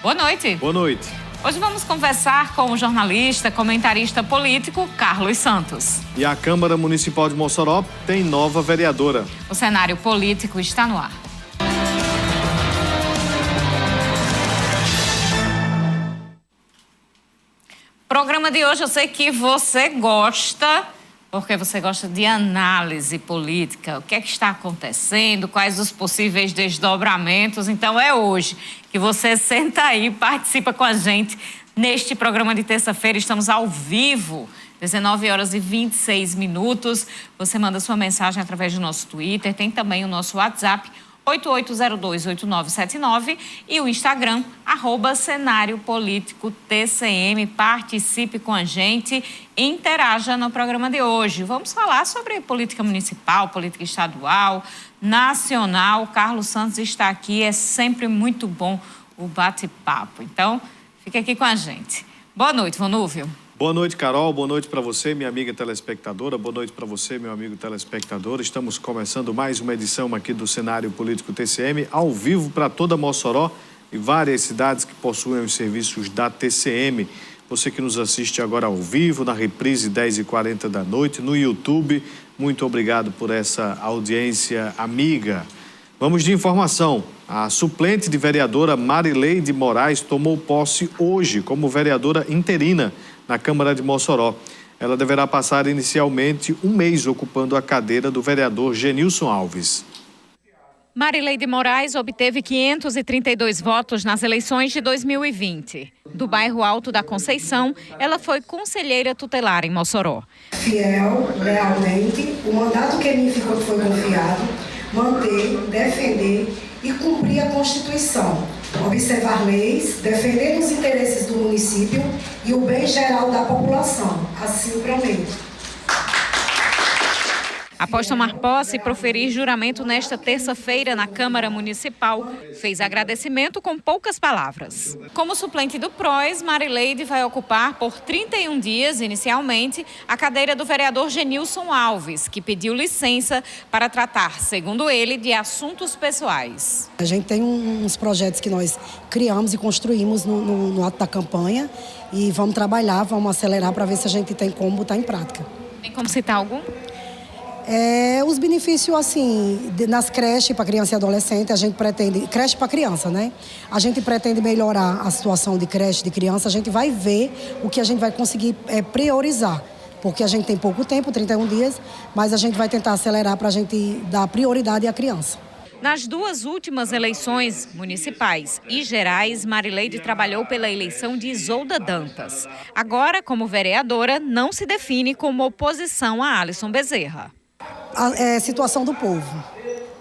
Boa noite. Boa noite. Hoje vamos conversar com o jornalista, comentarista político Carlos Santos. E a Câmara Municipal de Mossoró tem nova vereadora. O cenário político está no ar. Programa de hoje eu sei que você gosta, porque você gosta de análise política, o que é que está acontecendo, quais os possíveis desdobramentos. Então é hoje que você senta aí e participa com a gente neste programa de terça-feira. Estamos ao vivo, 19h26. Você manda sua mensagem através do nosso Twitter, tem também o nosso WhatsApp, 88028979 e o Instagram, @Cenário Político TCM. Participe com a gente, interaja no programa de hoje. Vamos falar sobre política municipal, política estadual, nacional. O Carlos Santos está aqui, é sempre muito bom o bate-papo. Então, fica aqui com a gente. Boa noite, Vonúvio. Boa noite, Carol. Boa noite para você, minha amiga telespectadora. Boa noite para você, meu amigo telespectador. Estamos começando mais uma edição aqui do Cenário Político TCM, ao vivo para toda Mossoró e várias cidades que possuem os serviços da TCM. Você que nos assiste agora ao vivo, na reprise 10h40 da noite, no YouTube, muito obrigado por essa audiência amiga. Vamos de informação. A suplente de vereadora Marileide Moraes tomou posse hoje como vereadora interina na Câmara de Mossoró. Ela deverá passar inicialmente um mês ocupando a cadeira do vereador Genilson Alves. Marileide Moraes obteve 532 votos nas eleições de 2020. Do bairro Alto da Conceição, ela foi conselheira tutelar em Mossoró. Fiel, lealmente, o mandato que me foi confiado, manter, defender e cumprir a Constituição, observar leis, defender os interesses do município e o bem geral da população. Assim prometo. Após tomar posse e proferir juramento nesta terça-feira na Câmara Municipal, fez agradecimento com poucas palavras. Como suplente do PROS, Marileide vai ocupar por 31 dias, inicialmente, a cadeira do vereador Genilson Alves, que pediu licença para tratar, segundo ele, de assuntos pessoais. A gente tem uns projetos que nós criamos e construímos no ato da campanha e vamos trabalhar, vamos acelerar para ver se a gente tem como botar em prática. Tem como citar algum? Os benefícios, assim, nas creches para criança e adolescente, a gente pretende... Creche para criança, né? A gente pretende melhorar a situação de creche de criança, a gente vai ver o que a gente vai conseguir priorizar. Porque a gente tem pouco tempo, 31 dias, mas a gente vai tentar acelerar para a gente dar prioridade à criança. Nas duas últimas eleições municipais e gerais, Marileide trabalhou pela eleição de Isolda Dantas. Agora, como vereadora, não se define como oposição a Alisson Bezerra. A situação do povo.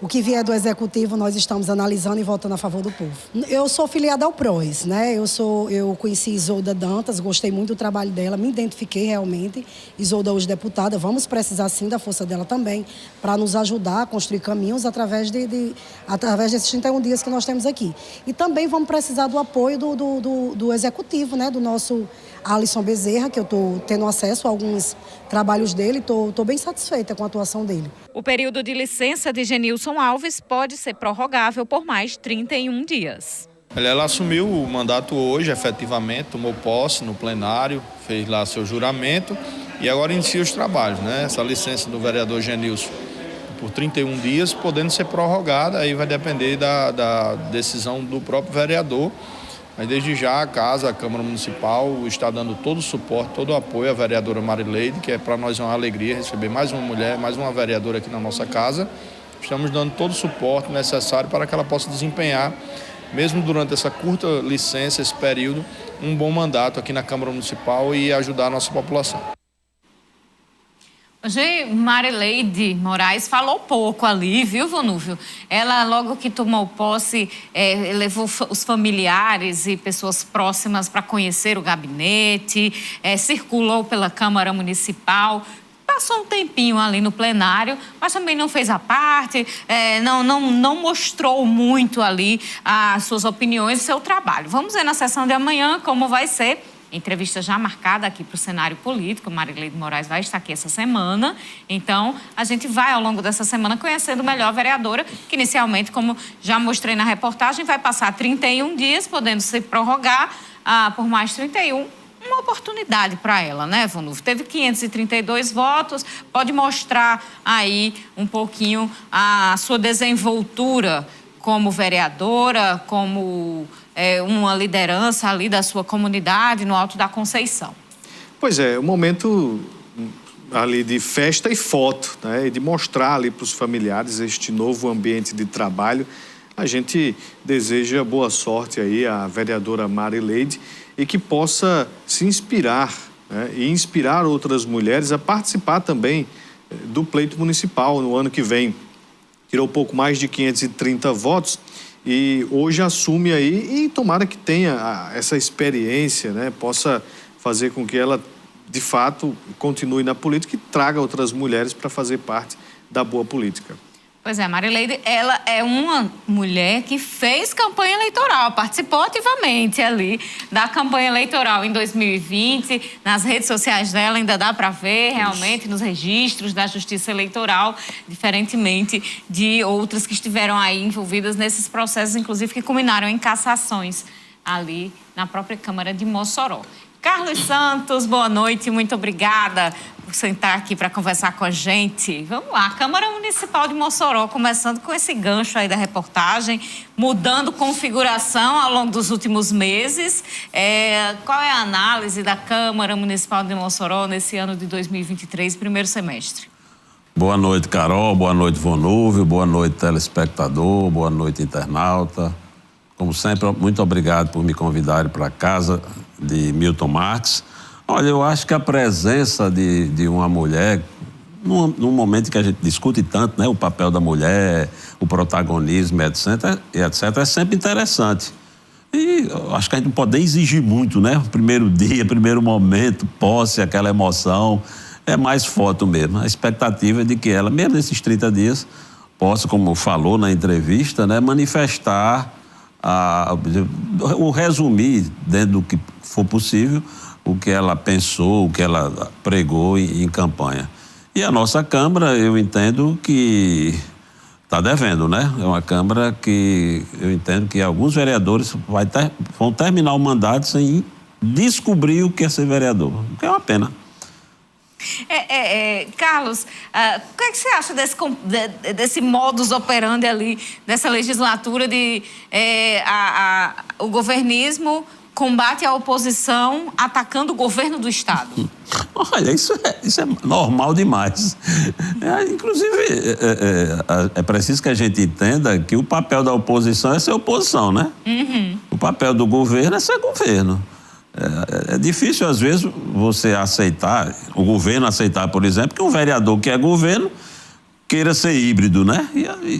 O que vier do executivo, nós estamos analisando e votando a favor do povo. Eu sou filiada ao PROS, né? Eu conheci Isolda Dantas, gostei muito do trabalho dela, me identifiquei realmente. Isolda hoje deputada, vamos precisar sim da força dela também para nos ajudar a construir caminhos através desses 31 dias que nós temos aqui. E também vamos precisar do apoio do executivo, né? Do nosso Alisson Bezerra, que eu estou tendo acesso a alguns trabalhos dele, estou bem satisfeita com a atuação dele. O período de licença de Genilson Alves pode ser prorrogável por mais 31 dias. Ela assumiu o mandato hoje, efetivamente, tomou posse no plenário, fez lá seu juramento e agora inicia os trabalhos, né? Essa licença do vereador Genilson por 31 dias, podendo ser prorrogada, aí vai depender da decisão do próprio vereador. Mas desde já a Câmara Municipal está dando todo o suporte, todo o apoio à vereadora Marileide, que para nós é uma alegria receber mais uma mulher, mais uma vereadora aqui na nossa casa. Estamos dando todo o suporte necessário para que ela possa desempenhar, mesmo durante essa curta licença, esse período, um bom mandato aqui na Câmara Municipal e ajudar a nossa população. Hoje, Marileide Moraes falou pouco ali, viu, Vonúvio? Ela, logo que tomou posse, levou os familiares e pessoas próximas para conhecer o gabinete, circulou pela Câmara Municipal, passou um tempinho ali no plenário, mas também não fez a parte, não mostrou muito ali as suas opiniões e seu trabalho. Vamos ver na sessão de amanhã como vai ser. Entrevista já marcada aqui para o cenário político. Marileide Moraes vai estar aqui essa semana. Então, a gente vai, ao longo dessa semana, conhecendo melhor a vereadora, que inicialmente, como já mostrei na reportagem, vai passar 31 dias, podendo se prorrogar por mais 31. Uma oportunidade para ela, né, Vonulfo? Teve 532 votos, pode mostrar aí um pouquinho a sua desenvoltura como vereadora, como uma liderança ali da sua comunidade no Alto da Conceição. Pois é, um momento ali de festa e foto, né? E de mostrar ali para os familiares este novo ambiente de trabalho. A gente deseja boa sorte aí à vereadora Marileide e que possa se inspirar, né? E inspirar outras mulheres a participar também do pleito municipal no ano que vem. Tirou pouco mais de 530 votos e hoje assume aí e tomara que tenha essa experiência, né? Possa fazer com que ela, de fato, continue na política e traga outras mulheres para fazer parte da boa política. Pois é, Marileide, ela é uma mulher que fez campanha eleitoral, participou ativamente ali da campanha eleitoral em 2020. Nas redes sociais dela ainda dá para ver realmente nos registros da Justiça Eleitoral, diferentemente de outras que estiveram aí envolvidas nesses processos, inclusive que culminaram em cassações ali na própria Câmara de Mossoró. Carlos Santos, boa noite, muito obrigada por sentar aqui para conversar com a gente. Vamos lá, Câmara Municipal de Mossoró, começando com esse gancho aí da reportagem, mudando configuração ao longo dos últimos meses. Qual é a análise da Câmara Municipal de Mossoró nesse ano de 2023, primeiro semestre? Boa noite, Carol, boa noite, Vonulfo, boa noite, telespectador, boa noite, internauta. Como sempre, muito obrigado por me convidarem para a casa de Milton Marques. Olha, eu acho que a presença de uma mulher, num momento que a gente discute tanto, né, o papel da mulher, o protagonismo, etc., é sempre interessante. E eu acho que a gente não pode nem exigir muito, né? O primeiro dia, primeiro momento, posse, aquela emoção, é mais foto mesmo. A expectativa é de que ela, mesmo nesses 30 dias, possa, como falou na entrevista, né, manifestar ou resumir, dentro do que for possível, o que ela pensou, o que ela pregou em campanha. E a nossa Câmara, eu entendo que está devendo, né? É uma Câmara que eu entendo que alguns vereadores vão terminar o mandato sem descobrir o que é ser vereador, o que é uma pena. Carlos, o que é que você acha desse modus operandi ali, dessa legislatura de o governismo combate a oposição atacando o governo do Estado? Olha, isso é normal demais. Inclusive, é preciso que a gente entenda que o papel da oposição é ser oposição, né? Uhum. O papel do governo é ser governo. É difícil, às vezes, você aceitar, o governo aceitar, por exemplo, que um vereador que é governo queira ser híbrido, né?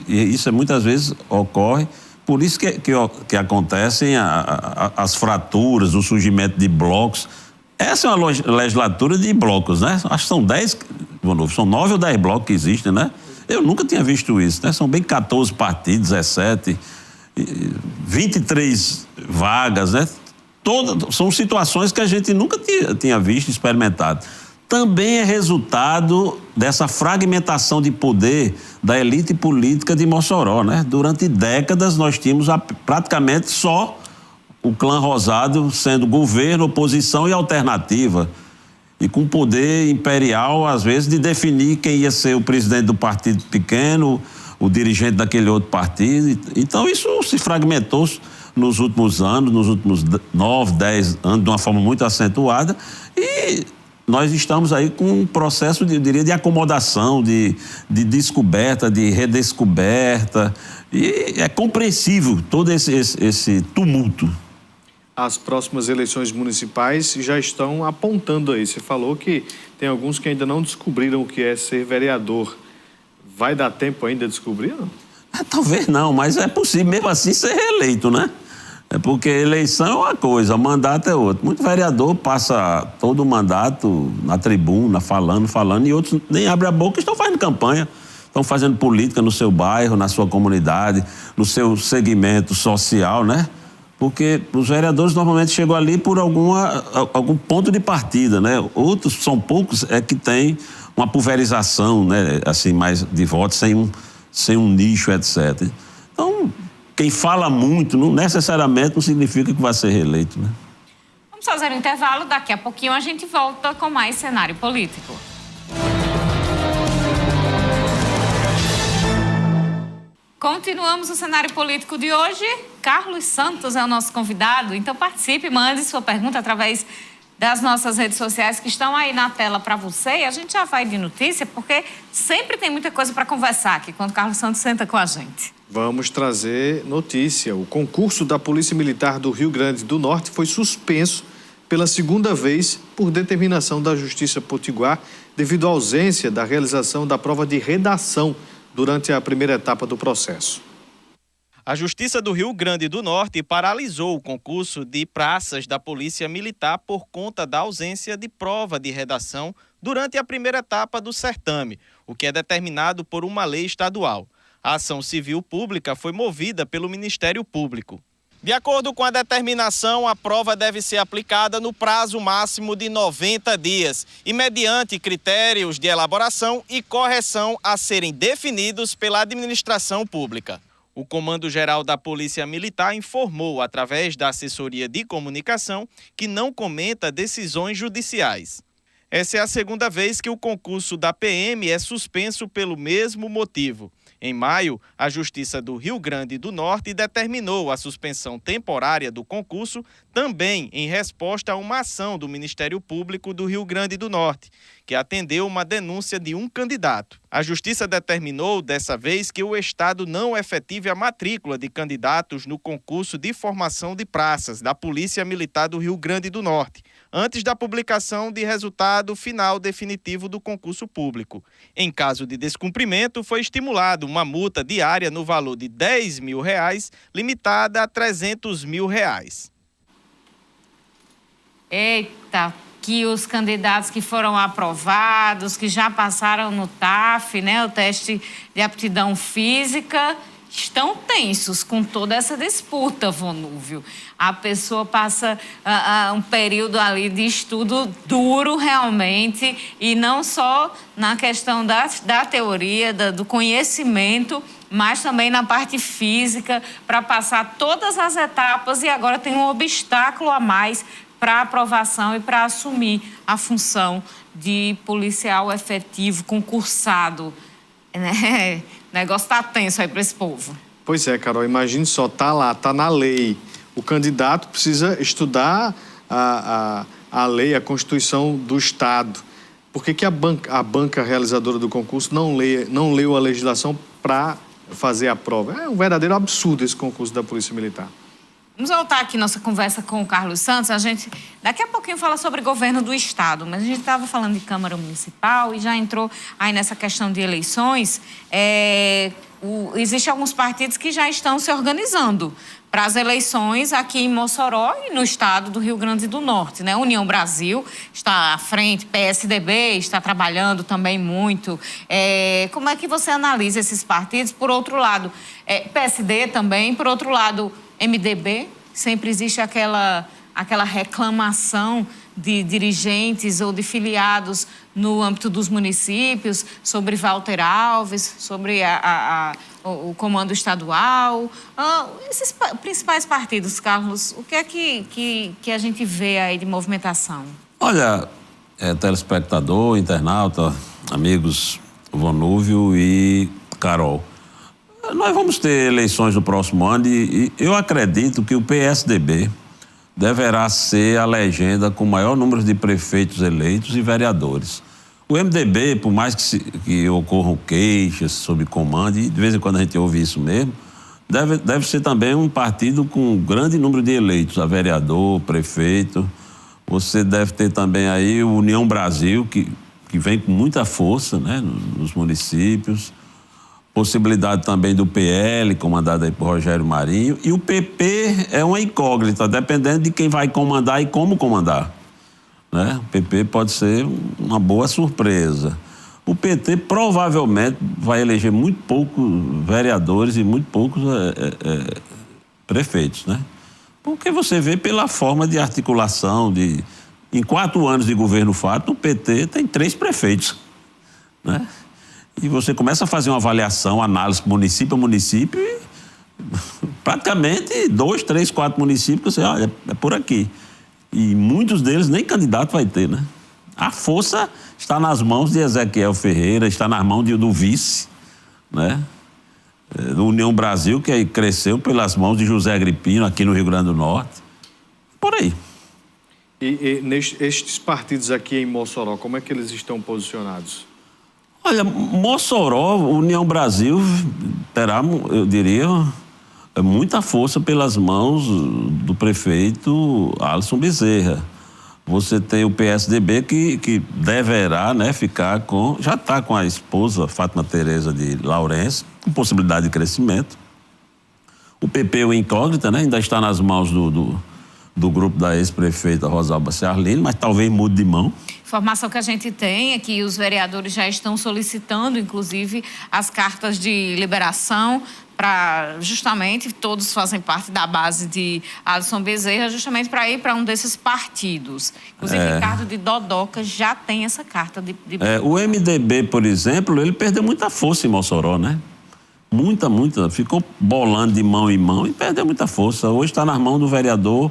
E isso muitas vezes ocorre. Por isso que acontecem as fraturas, o surgimento de blocos. Essa é uma legislatura de blocos, né? Acho que são 10, são 9 ou 10 blocos que existem, né? Eu nunca tinha visto isso, né? São bem 14 partidos, 17, 23 vagas, né? São situações que a gente nunca tinha visto, experimentado. Também é resultado dessa fragmentação de poder da elite política de Mossoró, né? Durante décadas nós tínhamos praticamente só o clã rosado sendo governo, oposição e alternativa. E com poder imperial, às vezes, de definir quem ia ser o presidente do partido pequeno, o dirigente daquele outro partido. Então isso se fragmentou nos últimos anos, nos últimos 9, 10 anos, de uma forma muito acentuada, e nós estamos aí com um processo, eu diria, de acomodação, de descoberta, de redescoberta, e é compreensível todo esse tumulto. As próximas eleições municipais já estão apontando aí. Você falou que tem alguns que ainda não descobriram o que é ser vereador. Vai dar tempo ainda de descobrir, não? Talvez não, mas é possível mesmo assim ser reeleito, né? É porque eleição é uma coisa, mandato é outra. Muito vereador passa todo o mandato na tribuna, falando, e outros nem abrem a boca e estão fazendo campanha. Estão fazendo política no seu bairro, na sua comunidade, no seu segmento social, né? porque os vereadores normalmente chegam ali por algum ponto de partida, né? Outros, são poucos, que tem uma pulverização, né? Assim, mais de votos, sem um nicho, etc. Então, quem fala muito, não necessariamente não significa que vai ser reeleito, né? Vamos fazer um intervalo, daqui a pouquinho a gente volta com mais cenário político. Continuamos o cenário político de hoje. Carlos Santos é o nosso convidado, então participe, mande sua pergunta através das nossas redes sociais que estão aí na tela para você. E a gente já vai de notícia, porque sempre tem muita coisa para conversar aqui quando o Carlos Santos senta com a gente. Vamos trazer notícia. O concurso da Polícia Militar do Rio Grande do Norte foi suspenso pela segunda vez por determinação da Justiça Potiguar devido à ausência da realização da prova de redação durante a primeira etapa do processo. A Justiça do Rio Grande do Norte paralisou o concurso de praças da Polícia Militar por conta da ausência de prova de redação durante a primeira etapa do certame, o que é determinado por uma lei estadual. A ação civil pública foi movida pelo Ministério Público. De acordo com a determinação, a prova deve ser aplicada no prazo máximo de 90 dias e mediante critérios de elaboração e correção a serem definidos pela administração pública. O Comando-Geral da Polícia Militar informou, através da assessoria de comunicação, que não comenta decisões judiciais. Essa é a segunda vez que o concurso da PM é suspenso pelo mesmo motivo. Em maio, a Justiça do Rio Grande do Norte determinou a suspensão temporária do concurso, também em resposta a uma ação do Ministério Público do Rio Grande do Norte, que atendeu uma denúncia de um candidato. A Justiça determinou, dessa vez, que o Estado não efetive a matrícula de candidatos no concurso de formação de praças da Polícia Militar do Rio Grande do Norte, antes da publicação de resultado final definitivo do concurso público. Em caso de descumprimento, foi estimulado uma multa diária no valor de R$10 mil, limitada a R$300 mil. Eita, que os candidatos que foram aprovados, que já passaram no TAF, né, o teste de aptidão física, estão tensos com toda essa disputa, Vonúvio. A pessoa passa um período ali de estudo duro realmente, e não só na questão da teoria, do conhecimento, mas também na parte física, para passar todas as etapas, e agora tem um obstáculo a mais para aprovação e para assumir a função de policial efetivo, concursado. Né? O negócio está tenso aí para esse povo. Pois é, Carol, imagine só, tá lá, tá na lei. O candidato precisa estudar a lei, a Constituição do Estado. Por que a banca realizadora do concurso não leu a legislação para fazer a prova? É um verdadeiro absurdo esse concurso da Polícia Militar. Vamos voltar aqui nossa conversa com o Carlos Santos. A gente daqui a pouquinho fala sobre governo do Estado, mas a gente estava falando de Câmara Municipal e já entrou aí nessa questão de eleições. Existem alguns partidos que já estão se organizando para as eleições aqui em Mossoró e no estado do Rio Grande do Norte, né? União Brasil está à frente, PSDB está trabalhando também muito. Como é que você analisa esses partidos? Por outro lado, PSD também, por outro lado, MDB, sempre existe aquela reclamação de dirigentes ou de filiados no âmbito dos municípios sobre Walter Alves, sobre o comando estadual. Esses principais partidos, Carlos, o que é que a gente vê aí de movimentação? Olha, telespectador, internauta, amigos Vonúvio e Carol, nós vamos ter eleições no próximo ano e eu acredito que o PSDB deverá ser a legenda com o maior número de prefeitos eleitos e vereadores. O MDB, por mais que ocorram queixas sobre comando, e de vez em quando a gente ouve isso mesmo, deve ser também um partido com um grande número de eleitos, a vereador, prefeito. Você deve ter também aí o União Brasil, que vem com muita força, né, nos municípios. Possibilidade também do PL, comandado aí por Rogério Marinho. E o PP é uma incógnita, dependendo de quem vai comandar e como comandar. Né? O PP pode ser uma boa surpresa. O PT provavelmente vai eleger muito poucos vereadores e muito poucos prefeitos, né? Porque você vê pela forma de articulação, em 4 anos de governo Fato, o PT tem 3 prefeitos, né? E você começa a fazer uma avaliação, análise município a município, e praticamente 2, 3, 4 municípios, você olha, é por aqui. E muitos deles nem candidato vai ter, né? A força está nas mãos de Ezequiel Ferreira, está nas mãos do vice, né? Do União Brasil, que cresceu pelas mãos de José Agripino, aqui no Rio Grande do Norte. Por aí. E estes partidos aqui em Mossoró, como é que eles estão posicionados? Olha, Mossoró, União Brasil, terá, eu diria, muita força pelas mãos do prefeito Alisson Bezerra. Você tem o PSDB que deverá, né, ficar com... Já está com a esposa, Fátima Tereza de Lourenço, com possibilidade de crescimento. O PP, o incógnita, né, ainda está nas mãos do grupo da ex-prefeita Rosalba Ciarline, mas talvez mude de mão. Informação que a gente tem é que os vereadores já estão solicitando, inclusive, as cartas de liberação para, justamente, todos fazem parte da base de Alisson Bezerra, justamente para ir para um desses partidos. Inclusive, Ricardo de Dodoca já tem essa carta de... O MDB, por exemplo, ele perdeu muita força em Mossoró, né? Muita. Ficou bolando de mão em mão e perdeu muita força. Hoje está nas mãos do vereador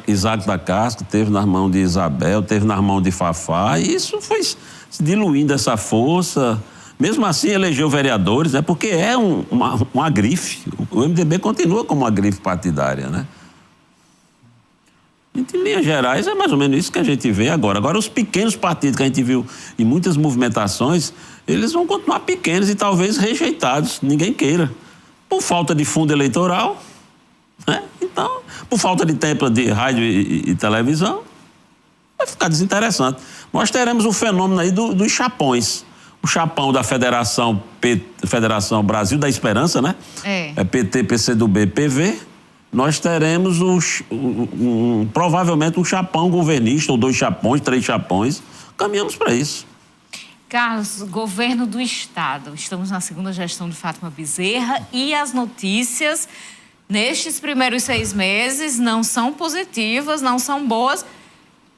Isaac da Casca, teve nas mãos de Isabel, teve nas mãos de Fafá, e isso foi se diluindo essa força. Mesmo assim, elegeu vereadores, né? Porque é uma grife. O MDB continua como uma grife partidária, né? Em linhas gerais, é mais ou menos isso que a gente vê agora. Agora, os pequenos partidos que a gente viu em muitas movimentações, eles vão continuar pequenos e talvez rejeitados, ninguém queira. Por falta de fundo eleitoral, né? Então, por falta de tempo de rádio e televisão, vai ficar desinteressante. Nós teremos o fenômeno aí dos chapões. O chapão da Federação Brasil da Esperança, né? É PT, PCdoB, PV. Nós teremos provavelmente um chapão governista, ou 2 chapões, 3 chapões. Caminhamos para isso. Carlos, governo do Estado. Estamos na segunda gestão de Fátima Bezerra e as notícias nestes primeiros 6 meses não são positivas, não são boas,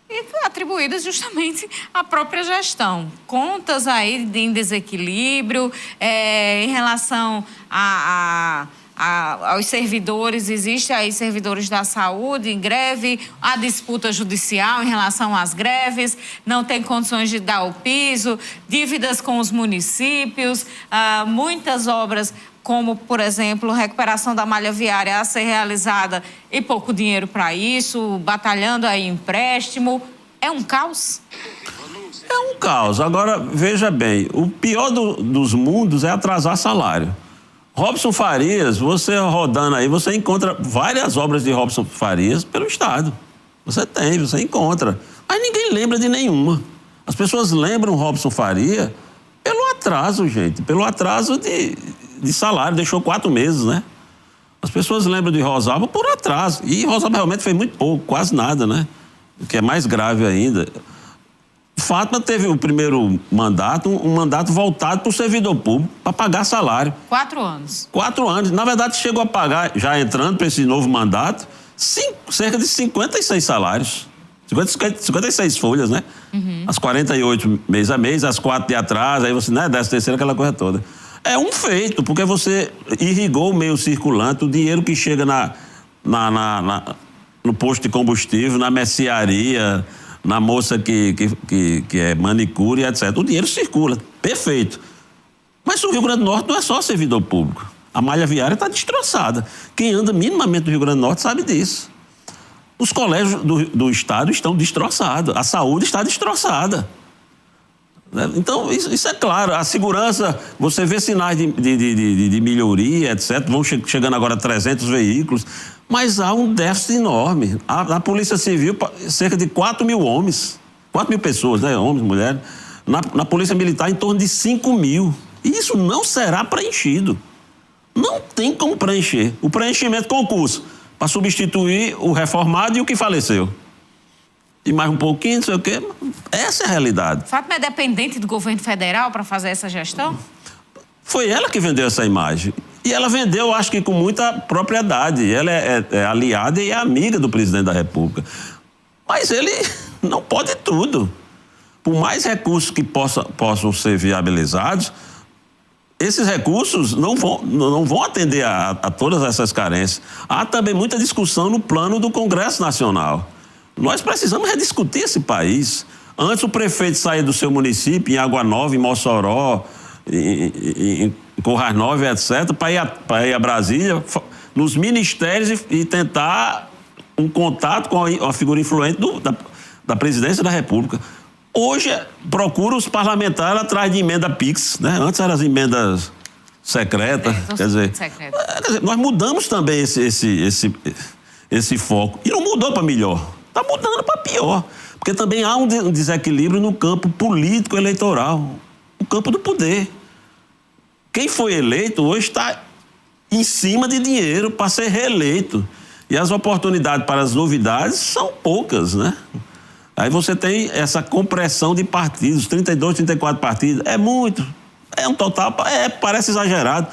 e atribuídas justamente à própria gestão. Contas aí em desequilíbrio, em relação aos servidores, existem aí servidores da saúde em greve, a disputa judicial em relação às greves, não tem condições de dar o piso, dívidas com os municípios, muitas obras, como, por exemplo, recuperação da malha viária a ser realizada e pouco dinheiro para isso, batalhando aí empréstimo. É um caos? É um caos. Agora, veja bem, o pior dos mundos é atrasar salário. Robson Farias, você rodando aí, você encontra várias obras de Robson Farias pelo Estado. Você encontra. Mas ninguém lembra de nenhuma. As pessoas lembram Robson Faria pelo atraso, gente. Pelo atraso de salário, deixou 4 meses, né? As pessoas lembram de Rosalba por atraso. E Rosalba realmente fez muito pouco, quase nada, né? O que é mais grave ainda. Fátima teve o primeiro mandato, um mandato voltado para o servidor público, para pagar salário. 4 anos. 4 anos. Na verdade, chegou a pagar, já entrando para esse novo mandato, cerca de 56 salários. 56 folhas, né? As 48 mês a mês, as 4 de atraso, aí você, né, 13ª, aquela coisa toda. É um feito, porque você irrigou o meio circulante, o dinheiro que chega no posto de combustível, na mercearia, na moça que é manicure, etc. O dinheiro circula, perfeito. Mas o Rio Grande do Norte não é só servidor público. A malha viária está destroçada. Quem anda minimamente no Rio Grande do Norte sabe disso. Os colégios do Estado estão destroçados. A saúde está destroçada. Então, isso é claro. A segurança, você vê sinais de melhoria, etc. Vão chegando agora 300 veículos. Mas há um déficit enorme. Na Polícia Civil, cerca de 4 mil homens. 4 mil pessoas, né? Homens, mulheres. Na Polícia Militar, em torno de 5 mil. E isso não será preenchido. Não tem como preencher. O preenchimento concurso para substituir o reformado e o que faleceu. E mais um pouquinho, não sei o quê. Essa é a realidade. Fátima é dependente do governo federal para fazer essa gestão? Foi ela que vendeu essa imagem. E ela vendeu, acho que com muita propriedade. Ela é aliada e é amiga do presidente da República. Mas ele não pode tudo. Por mais recursos que possam ser viabilizados, esses recursos não vão atender a todas essas carências. Há também muita discussão no plano do Congresso Nacional. Nós precisamos rediscutir esse país. Antes o prefeito sair do seu município, em Água Nova, em Mossoró, em Currais Novas, etc., para ir a Brasília, nos ministérios e tentar um contato com a figura influente da presidência da República. Hoje, procura os parlamentares atrás de emenda PIX, né? Antes eram as emendas secretas. Quer dizer, nós mudamos também esse foco. E não mudou para melhor, está mudando para pior. Porque também há um desequilíbrio no campo político eleitoral, no campo do poder. Quem foi eleito hoje está em cima de dinheiro para ser reeleito. E as oportunidades para as novidades são poucas, né? Aí você tem essa compressão de partidos, 32, 34 partidos, é muito. É um total, parece exagerado.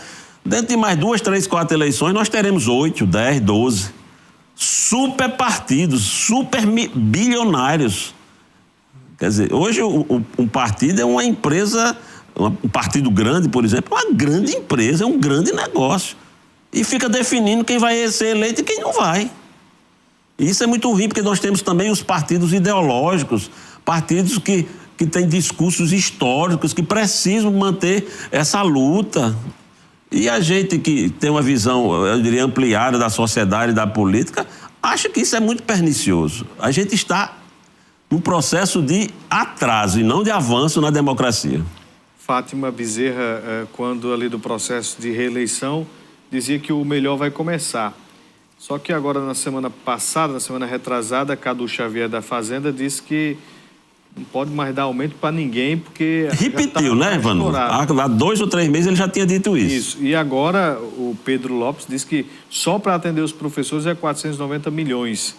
Dentro de mais 2, 3, 4 eleições, nós teremos 8, 10, 12. Super partidos, super bilionários. Quer dizer, hoje um partido é uma empresa, um partido grande, por exemplo, é uma grande empresa, é um grande negócio. E fica definindo quem vai ser eleito e quem não vai. E isso é muito ruim, porque nós temos também os partidos ideológicos, partidos que têm discursos históricos, que precisam manter essa luta. E a gente que tem uma visão, eu diria, ampliada da sociedade e da política, acha que isso é muito pernicioso. A gente está num processo de atraso e não de avanço na democracia. Fátima Bezerra, quando ali do processo de reeleição, dizia que o melhor vai começar. Só que agora, na semana passada, na semana retrasada, Cadu Xavier da Fazenda disse que não pode mais dar aumento para ninguém, porque... Repetiu, né, Vanu? Há 2 ou 3 meses ele já tinha dito isso. Isso. E agora o Pedro Lopes disse que só para atender os professores é 490 milhões.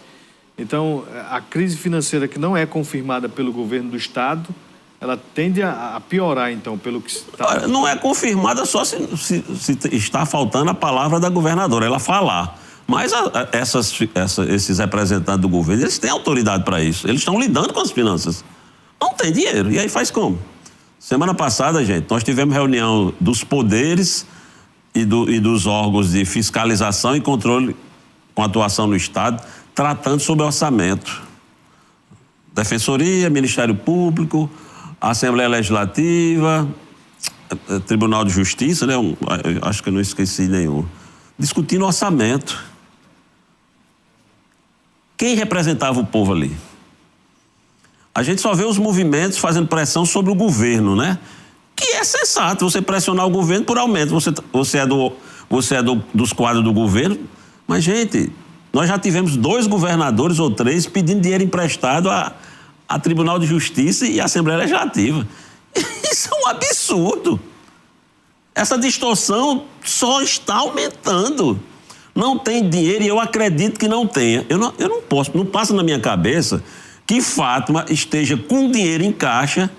Então, a crise financeira que não é confirmada pelo governo do Estado, ela tende a piorar, então, pelo que está... Não é confirmada só se está faltando a palavra da governadora, ela falar. Mas esses representantes do governo, eles têm autoridade para isso. Eles estão lidando com as finanças. Não tem dinheiro. E aí faz como? Semana passada, gente, nós tivemos reunião dos poderes e dos órgãos de fiscalização e controle com atuação no Estado, tratando sobre orçamento. Defensoria, Ministério Público, Assembleia Legislativa, Tribunal de Justiça, né? Acho que eu não esqueci nenhum. Discutindo orçamento. Quem representava o povo ali? A gente só vê os movimentos fazendo pressão sobre o governo, né? Que é sensato você pressionar o governo por aumento. Você é dos quadros do governo. Mas, gente, nós já tivemos 2 governadores ou 3 pedindo dinheiro emprestado a Tribunal de Justiça e a Assembleia Legislativa. Isso é um absurdo. Essa distorção só está aumentando. Não tem dinheiro e eu acredito que não tenha. Eu não posso, não passa na minha cabeça que Fátima esteja com dinheiro em caixa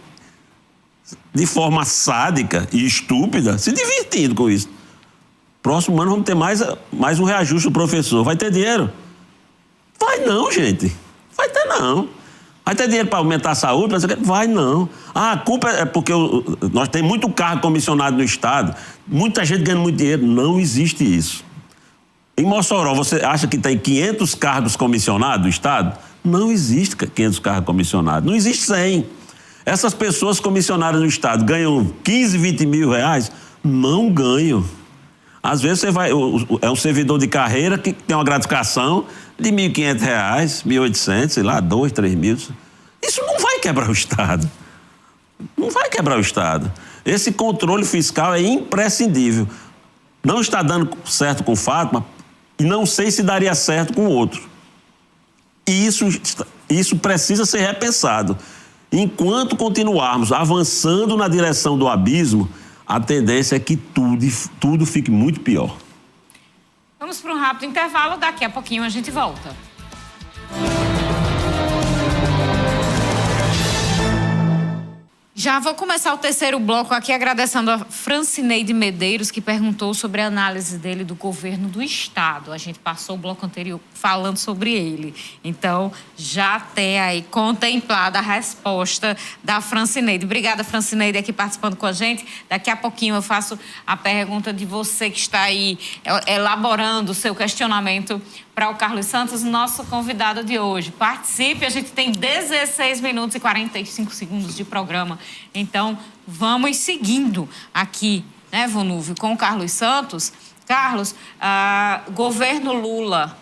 de forma sádica e estúpida, se divertindo com isso. Próximo ano vamos ter mais um reajuste do professor. Vai ter dinheiro? Vai não, gente. Vai ter não. Vai ter dinheiro para aumentar a saúde? Vai não. A culpa é porque nós temos muito cargo comissionado no Estado, muita gente ganhando muito dinheiro. Não existe isso. Em Mossoró, você acha que tem 500 cargos comissionados do Estado? Não existe 500 cargos comissionados. Não existe 100. Essas pessoas comissionadas no Estado ganham 15, 20 mil reais? Não ganham. Às vezes você vai... É um servidor de carreira que tem uma gratificação de R$1.500, R$1.800, sei lá, 2, 3 mil. Isso não vai quebrar o Estado. Não vai quebrar o Estado. Esse controle fiscal é imprescindível. Não está dando certo com Fátima e não sei se daria certo com o outro. E isso precisa ser repensado. Enquanto continuarmos avançando na direção do abismo, a tendência é que tudo fique muito pior. Vamos para um rápido intervalo, daqui a pouquinho a gente volta. Já vou começar o terceiro bloco aqui agradecendo a Francineide Medeiros, que perguntou sobre a análise dele do governo do Estado. A gente passou o bloco anterior falando sobre ele. Então, já tem aí contemplada a resposta da Francineide. Obrigada, Francineide, aqui participando com a gente. Daqui a pouquinho eu faço a pergunta de você que está aí elaborando o seu questionamento para o Carlos Santos, nosso convidado de hoje. Participe, a gente tem 16 minutos e 45 segundos de programa. Então, vamos seguindo aqui, né, Vonúvio, com o Carlos Santos. Carlos, governo Lula,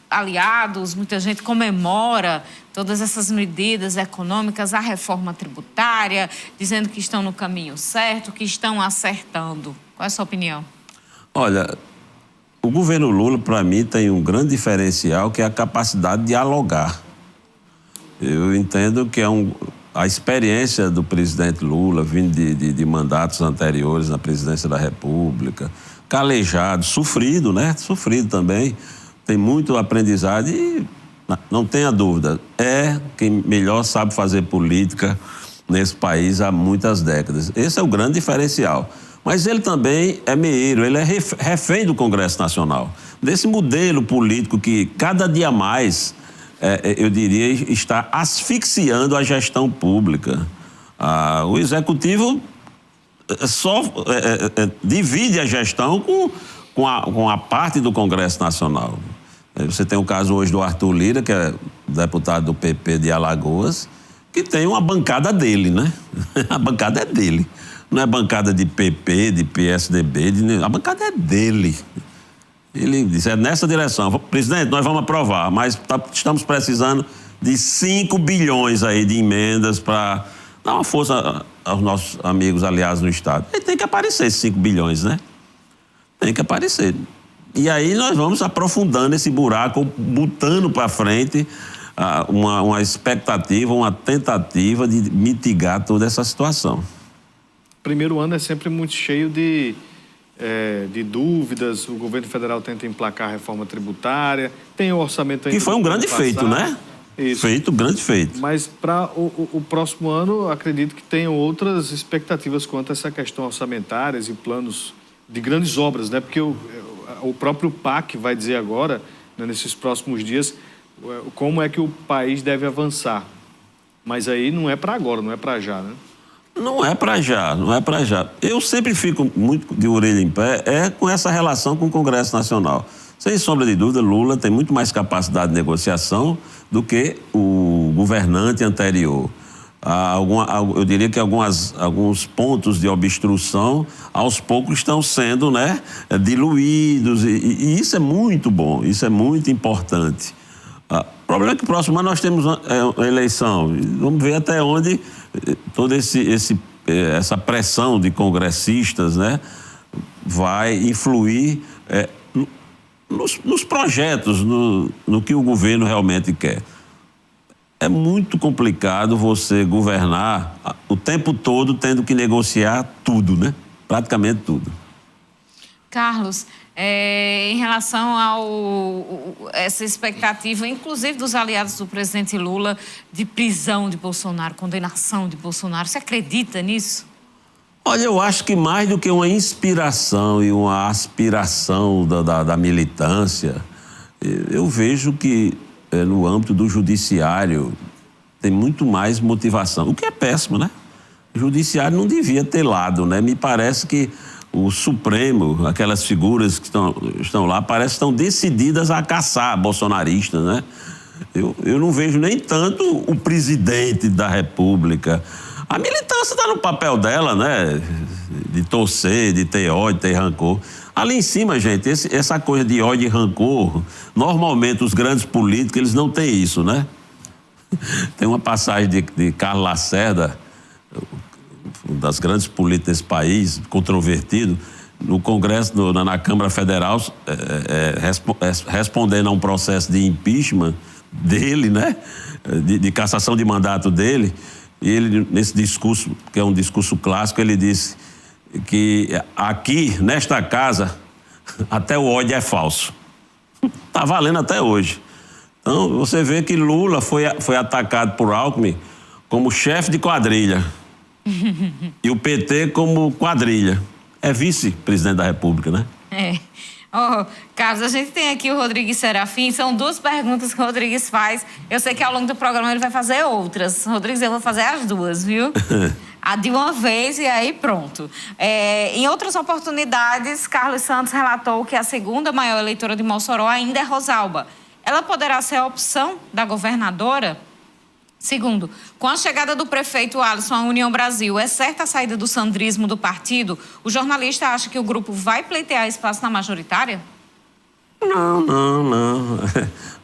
aliados, muita gente comemora todas essas medidas econômicas, a reforma tributária, dizendo que estão no caminho certo, que estão acertando. Qual é a sua opinião? Olha, o governo Lula, para mim, tem um grande diferencial, que é a capacidade de dialogar. Eu entendo que a experiência do presidente Lula, vindo de mandatos anteriores na presidência da República, calejado, sofrido, né? Sofrido também, tem muito aprendizado e, não tenha dúvida, é quem melhor sabe fazer política nesse país há muitas décadas. Esse é o grande diferencial. Mas ele também é meeiro, ele é refém do Congresso Nacional. Desse modelo político que, cada dia mais, eu diria, está asfixiando a gestão pública. O Executivo só divide a gestão com a parte do Congresso Nacional. Você tem o caso hoje do Arthur Lira, que é deputado do PP de Alagoas, que tem uma bancada dele, né? A bancada é dele. Não é bancada de PP, de PSDB, a bancada é dele. Ele disse, é nessa direção. Presidente, nós vamos aprovar, mas estamos precisando de 5 bilhões aí de emendas para dar uma força aos nossos amigos aliados no Estado. E tem que aparecer esses 5 bilhões, né? Tem que aparecer. E aí nós vamos aprofundando esse buraco, botando para frente uma expectativa, uma tentativa de mitigar toda essa situação. Primeiro ano é sempre muito cheio de dúvidas. O governo federal tenta emplacar a reforma tributária, tem o orçamento ainda. Que foi um grande feito, né? Isso. Grande feito. Mas para o próximo ano, acredito que tenham outras expectativas quanto a essa questão orçamentárias e planos de grandes obras, né? Porque o próprio PAC vai dizer agora, né, nesses próximos dias, como é que o país deve avançar. Mas aí não é para agora, não é para já, né? Não é para já, não é para já. Eu sempre fico muito de orelha em pé com essa relação com o Congresso Nacional. Sem sombra de dúvida, Lula tem muito mais capacidade de negociação do que o governante anterior. Eu diria que alguns pontos de obstrução, aos poucos, estão sendo, né, diluídos, e isso é muito bom, isso é muito importante. O problema é que no próximo ano nós temos uma eleição. Vamos ver até onde toda essa pressão de congressistas, né, vai influir nos projetos, no que o governo realmente quer. É muito complicado você governar o tempo todo tendo que negociar tudo, né? Praticamente tudo. Carlos, em relação essa expectativa, inclusive dos aliados do presidente Lula, de prisão de Bolsonaro, condenação de Bolsonaro, você acredita nisso? Olha, eu acho que mais do que uma inspiração e uma aspiração da militância, eu vejo que no âmbito do judiciário tem muito mais motivação, o que é péssimo, né? O judiciário não devia ter lado, né? Me parece que o Supremo, aquelas figuras que estão lá, parece que estão decididas a caçar bolsonaristas, né? Eu não vejo nem tanto o presidente da República. A militância está no papel dela, né? De torcer, de ter ódio, de ter rancor. Ali em cima, gente, essa coisa de ódio e rancor, normalmente os grandes políticos, eles não têm isso, né? Tem uma passagem de Carlos Lacerda, um das grandes políticas desse país, controvertido, no Congresso, na Câmara Federal, respondendo a um processo de impeachment dele, né? De cassação de mandato dele. E ele, nesse discurso, que é um discurso clássico, ele disse que aqui, nesta casa, até o ódio é falso. Está valendo até hoje. Então, você vê que Lula foi atacado por Alckmin como chefe de quadrilha e o PT como quadrilha. É vice-presidente da República, né? É. Oh, Carlos, a gente tem aqui o Rodrigues Serafim, são 2 perguntas que o Rodrigues faz. Eu sei que ao longo do programa ele vai fazer outras. Rodrigues, eu vou fazer as 2, viu? A de uma vez e aí pronto. Em outras oportunidades, Carlos Santos relatou que a segunda maior eleitora de Mossoró ainda é Rosalba. Ela poderá ser a opção da governadora? Segundo, com a chegada do prefeito Alisson à União Brasil, é certa a saída do sandrismo do partido? O jornalista acha que o grupo vai pleitear espaço na majoritária? Não.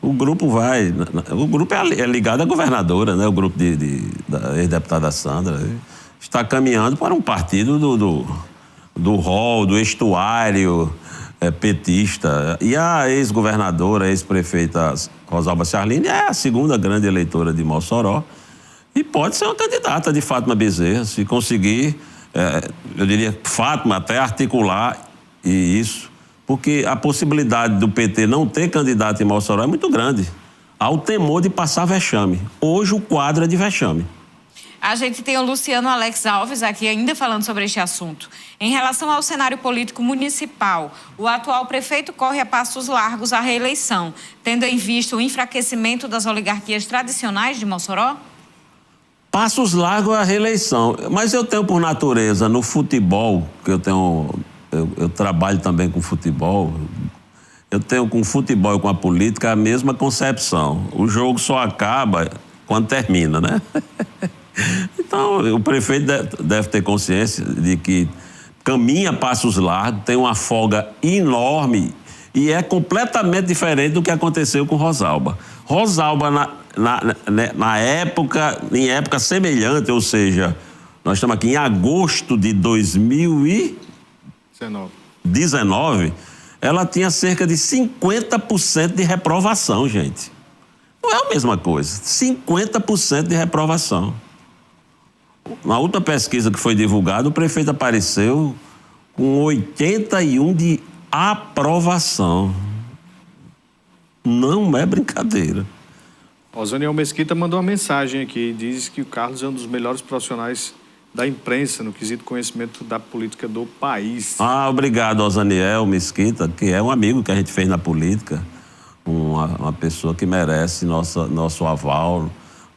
O grupo vai. O grupo é ligado à governadora, né? O grupo da ex-deputada Sandra está caminhando para um partido do rol, do estuário petista. E a ex-governadora, ex-prefeita Rosalba Ciarline é a segunda grande eleitora de Mossoró e pode ser uma candidata de Fátima Bezerra, se conseguir, eu diria, Fátima até articular isso, porque a possibilidade do PT não ter candidato em Mossoró é muito grande. Há o temor de passar vexame. Hoje o quadro é de vexame. A gente tem o Luciano Alex Alves aqui ainda falando sobre este assunto. Em relação ao cenário político municipal, o atual prefeito corre a passos largos à reeleição, tendo em vista o enfraquecimento das oligarquias tradicionais de Mossoró? Passos largos à reeleição. Mas eu tenho por natureza no futebol, que eu trabalho também com futebol, eu tenho com o futebol e com a política a mesma concepção. O jogo só acaba quando termina, né? Então, o prefeito deve ter consciência de que caminha passos largos, tem uma folga enorme e é completamente diferente do que aconteceu com Rosalba. Rosalba, em época semelhante, ou seja, nós estamos aqui em agosto de 2019, ela tinha cerca de 50% de reprovação, gente. Não é a mesma coisa, 50% de reprovação. Na última pesquisa que foi divulgada, o prefeito apareceu com 81 de aprovação. Não é brincadeira. O Zaniel Mesquita mandou uma mensagem aqui, diz que o Carlos é um dos melhores profissionais da imprensa no quesito conhecimento da política do país. Obrigado ao Zaniel Mesquita, que é um amigo que a gente fez na política, uma pessoa que merece nosso aval,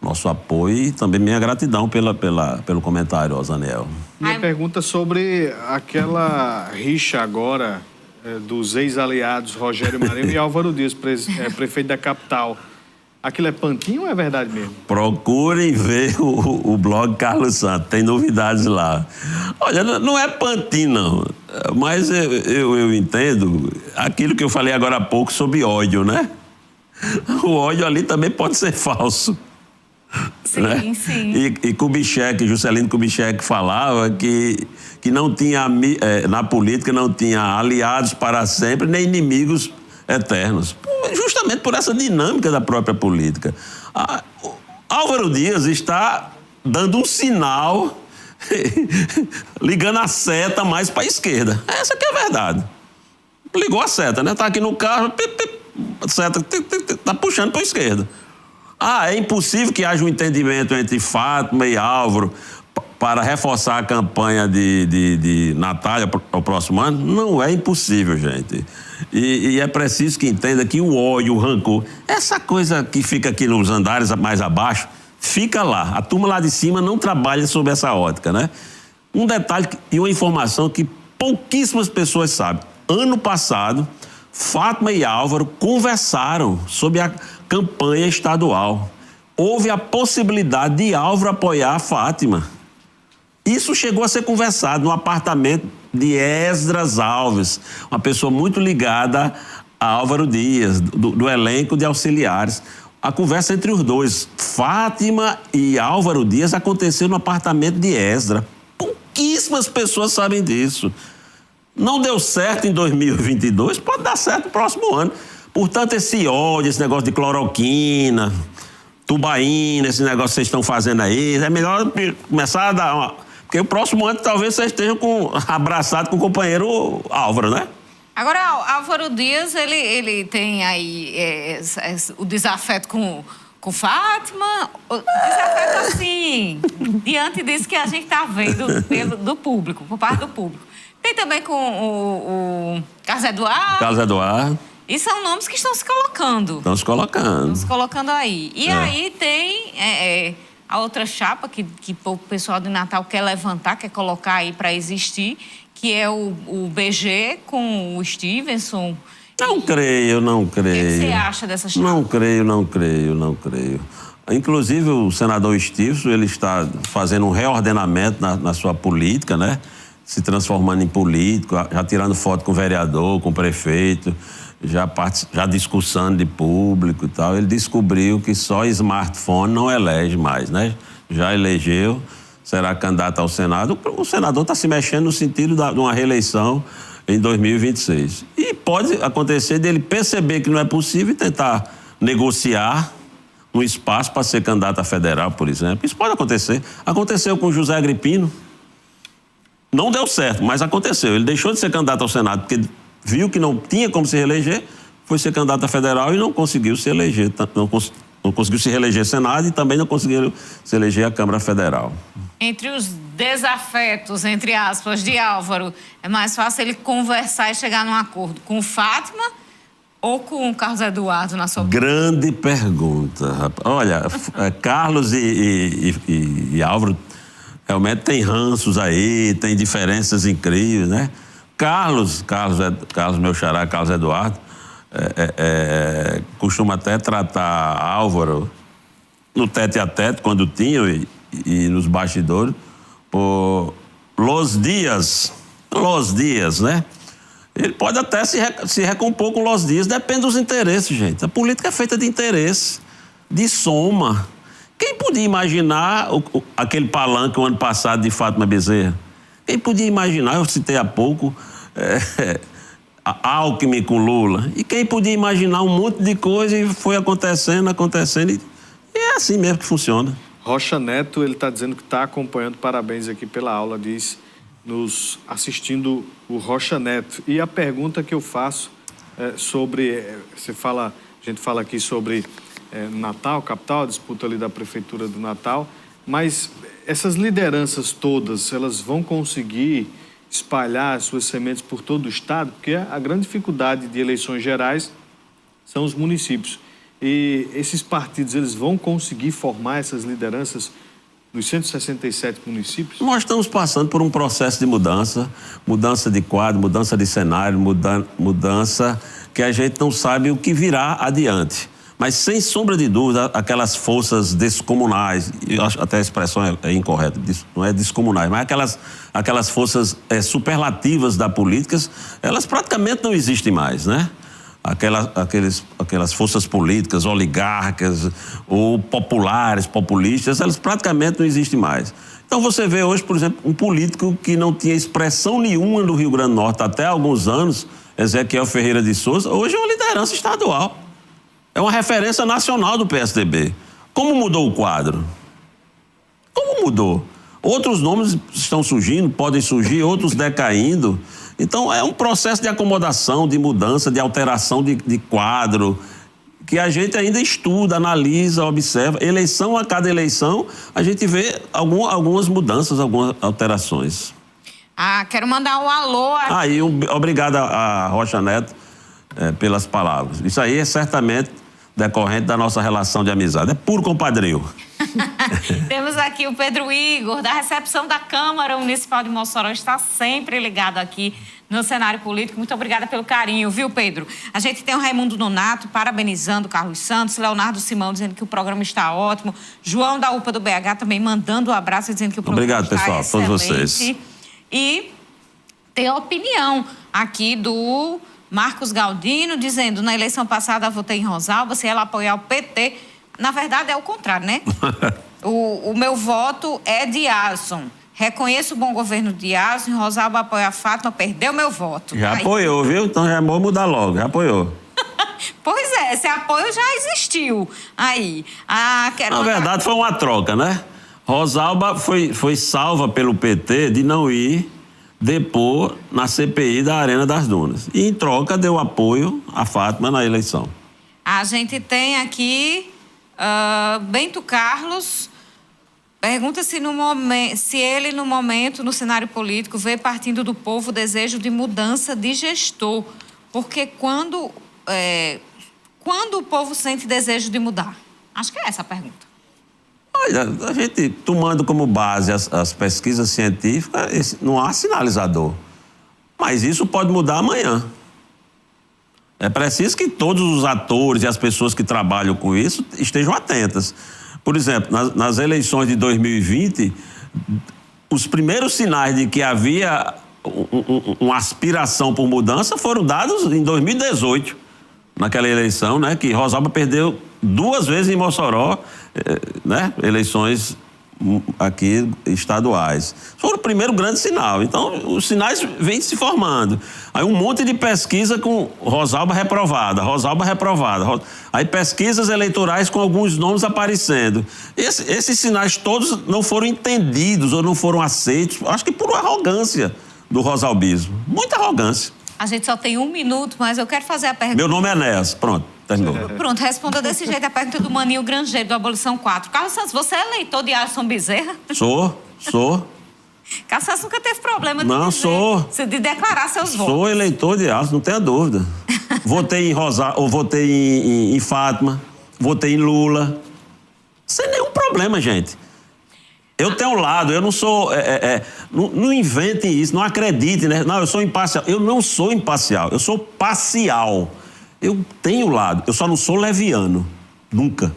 nosso apoio e também minha gratidão pelo comentário, Osaniel. Minha pergunta sobre aquela rixa agora dos ex-aliados Rogério Marinho e Álvaro Dias, prefeito da capital. Aquilo é pantinho ou é verdade mesmo? Procurem ver o blog Carlos Santos, tem novidades lá. Olha, não é pantinho não, mas eu entendo aquilo que eu falei agora há pouco sobre ódio, né? O ódio ali também pode ser falso. Sim, né? sim. E Kubitschek, Juscelino Kubitschek falava que não tinha, na política não tinha aliados para sempre, nem inimigos eternos. Justamente por essa dinâmica da própria política. Álvaro Dias está dando um sinal, ligando a seta mais para a esquerda. Essa que é a verdade. Ligou a seta, né? Está aqui no carro, a seta está puxando para a esquerda. É impossível que haja um entendimento entre Fátima e Álvaro para reforçar a campanha de Natália para o próximo ano? Não é impossível, gente. E é preciso que entenda que o ódio, o rancor, essa coisa que fica aqui nos andares mais abaixo, fica lá. A turma lá de cima não trabalha sob essa ótica, né? Um detalhe e uma informação que pouquíssimas pessoas sabem. Ano passado, Fátima e Álvaro conversaram sobre a campanha estadual. Houve a possibilidade de Álvaro apoiar a Fátima. Isso chegou a ser conversado no apartamento de Esdras Alves, uma pessoa muito ligada a Álvaro Dias, do elenco de auxiliares. A conversa entre os dois, Fátima e Álvaro Dias, aconteceu no apartamento de Esdras. Pouquíssimas pessoas sabem disso. Não deu certo em 2022, pode dar certo no próximo ano. Portanto, esse ódio, esse negócio de cloroquina, tubaína, esse negócio que vocês estão fazendo aí, é melhor começar a dar uma... Porque o próximo ano talvez vocês estejam abraçados com o companheiro Álvaro, né? Agora, Álvaro Dias, ele tem aí o desafeto com Com Fátima, desafeto assim, diante disso que a gente está vendo do público, por parte do público. Tem também com o Carlos Eduardo. Carlos Eduardo. E são nomes que estão se colocando. Estão se colocando. Estão se colocando aí. E aí tem a outra chapa que o pessoal de Natal quer levantar, quer colocar aí para existir, que é o BG com o Stevenson. Não creio. O que você acha dessa chapa? Não creio. Inclusive, o senador Stevenson, ele está fazendo um reordenamento na sua política, né? Se transformando em político, já tirando foto com o vereador, com o prefeito, já discussando de público e tal. Ele descobriu que só smartphone não elege mais, né? Já elegeu, será candidato ao Senado. O senador está se mexendo no sentido de uma reeleição em 2026. E pode acontecer dele perceber que não é possível e tentar negociar um espaço para ser candidato a federal, por exemplo. Isso pode acontecer. Aconteceu com José Agripino. Não deu certo, mas aconteceu. Ele deixou de ser candidato ao Senado porque viu que não tinha como se reeleger, foi ser candidato a federal e não conseguiu se eleger. Não conseguiu se reeleger Senado e também não conseguiu se eleger a Câmara Federal. Entre os desafetos, entre aspas, de Álvaro, é mais fácil ele conversar e chegar num acordo com Fátima ou com o Carlos Eduardo, na sua opinião? Grande pergunta, rapaz. Olha, Carlos e Álvaro realmente tem ranços aí, tem diferenças incríveis, né? Carlos, meu xará, Carlos Eduardo, costuma até tratar Álvaro no tete-a-tete, quando tinham, e nos bastidores, por Los Dias, né? Ele pode até se recompor com Los Dias, depende dos interesses, gente. A política é feita de interesse, de soma. Quem podia imaginar aquele palanque o ano passado de Fátima Bezerra? Quem podia imaginar, eu citei há pouco, Alckmin com Lula. E quem podia imaginar um monte de coisa e foi acontecendo, e é assim mesmo que funciona. Rocha Neto, ele está dizendo que está acompanhando, parabéns aqui pela aula, diz, nos assistindo o Rocha Neto. E a pergunta que eu faço sobre, a gente fala aqui sobre Natal, capital, a disputa ali da prefeitura do Natal, mas essas lideranças todas, elas vão conseguir espalhar as suas sementes por todo o estado? Porque a grande dificuldade de eleições gerais são os municípios. E esses partidos, eles vão conseguir formar essas lideranças nos 167 municípios? Nós estamos passando por um processo de mudança de quadro, mudança de cenário, mudança que a gente não sabe o que virá adiante. Mas, sem sombra de dúvida, aquelas forças descomunais, eu acho até a expressão é incorreta, não é descomunais, mas aquelas forças superlativas da política, elas praticamente não existem mais, né? Aquelas forças políticas, oligarcas ou populares, populistas, elas praticamente não existem mais. Então você vê hoje, por exemplo, um político que não tinha expressão nenhuma no Rio Grande do Norte até há alguns anos, Ezequiel Ferreira de Souza, hoje é uma liderança estadual. É uma referência nacional do PSDB. Como mudou o quadro? Como mudou? Outros nomes estão surgindo, podem surgir, outros decaindo. Então, é um processo de acomodação, de mudança, de alteração de quadro, que a gente ainda estuda, analisa, observa. Eleição a cada eleição, a gente vê algumas mudanças, algumas alterações. Quero mandar um alô aqui. Obrigado a Rocha Neto pelas palavras. Isso aí é certamente decorrente da nossa relação de amizade. É puro compadrio. Temos aqui o Pedro Igor, da recepção da Câmara Municipal de Mossoró, está sempre ligado aqui no cenário político. Muito obrigada pelo carinho, viu, Pedro? A gente tem o Raimundo Nonato parabenizando o Carlos Santos, Leonardo Simão dizendo que o programa está ótimo, João da UPA do BH também mandando um abraço dizendo que o programa está excelente. Obrigado, pessoal, todos vocês. E tem a opinião aqui do Marcos Galdino dizendo: na eleição passada eu votei em Rosalba, se ela apoiar o PT. Na verdade é o contrário, né? O meu voto é de Alisson. Reconheço o bom governo de Alisson, Rosalba apoia a Fátima, perdeu meu voto. Já apoiou, viu? Então já vou mudar logo, já apoiou. Pois é, esse apoio já existiu. Aí. Na verdade foi uma troca, né? Rosalba foi salva pelo PT de não ir depor na CPI da Arena das Dunas. E em troca deu apoio à Fátima na eleição. A gente tem aqui Bento Carlos pergunta se ele, no momento, no cenário político, vê partindo do povo o desejo de mudança de gestor. Porque quando o povo sente desejo de mudar? Acho que é essa a pergunta. Olha, a gente, tomando como base as pesquisas científicas, não há sinalizador. Mas isso pode mudar amanhã. É preciso que todos os atores e as pessoas que trabalham com isso estejam atentas. Por exemplo, nas eleições de 2020, os primeiros sinais de que havia uma aspiração por mudança foram dados em 2018, naquela eleição, né, que Rosalba perdeu 2 vezes em Mossoró, né, eleições aqui estaduais. Foi o primeiro grande sinal. Então, os sinais vêm se formando. Aí um monte de pesquisa com Rosalba reprovada. Aí pesquisas eleitorais com alguns nomes aparecendo. Esses sinais todos não foram entendidos ou não foram aceitos, acho que por arrogância do rosalbismo. Muita arrogância. A gente só tem 1 minuto, mas eu quero fazer a pergunta. Meu nome é Enéas. Pronto, terminou. Pronto, responda desse jeito a pergunta do Maninho Grangeiro, do Abolição 4. Carlos Santos, você é eleitor de Alisson Bezerra? Sou. Carlos Santos nunca teve problema de declarar seus votos. Sou eleitor de Alisson, não tenha dúvida. Votei em Fátima, votei em Lula. Sem nenhum problema, gente. Eu tenho um lado, eu não sou... não inventem isso, não acreditem, né? Não, eu sou imparcial. Eu não sou imparcial, eu sou parcial. Eu tenho lado, eu só não sou leviano. Nunca.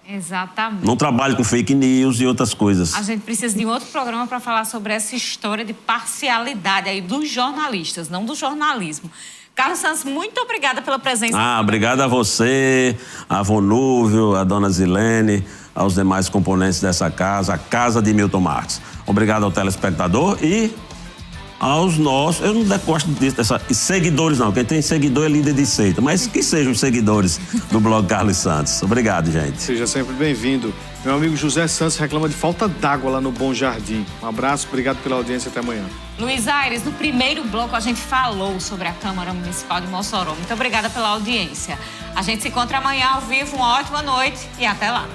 Exatamente. Não trabalho com fake news e outras coisas. A gente precisa de um outro programa para falar sobre essa história de parcialidade aí dos jornalistas, não do jornalismo. Carlos Santos, muito obrigada pela presença. Obrigado a você, a Vonúvio, a dona Zilene, aos demais componentes dessa casa, a casa de Milton Marques. Obrigado ao telespectador e aos nossos, eu não gosto dessa seguidores não, quem tem seguidor é líder de seita, mas que sejam os seguidores do blog Carlos Santos. Obrigado, gente. Seja sempre bem-vindo. Meu amigo José Santos reclama de falta d'água lá no Bom Jardim. Um abraço, obrigado pela audiência, até amanhã. Luiz Aires, no primeiro bloco a gente falou sobre a Câmara Municipal de Mossoró. Muito obrigada pela audiência. A gente se encontra amanhã ao vivo, uma ótima noite e até lá.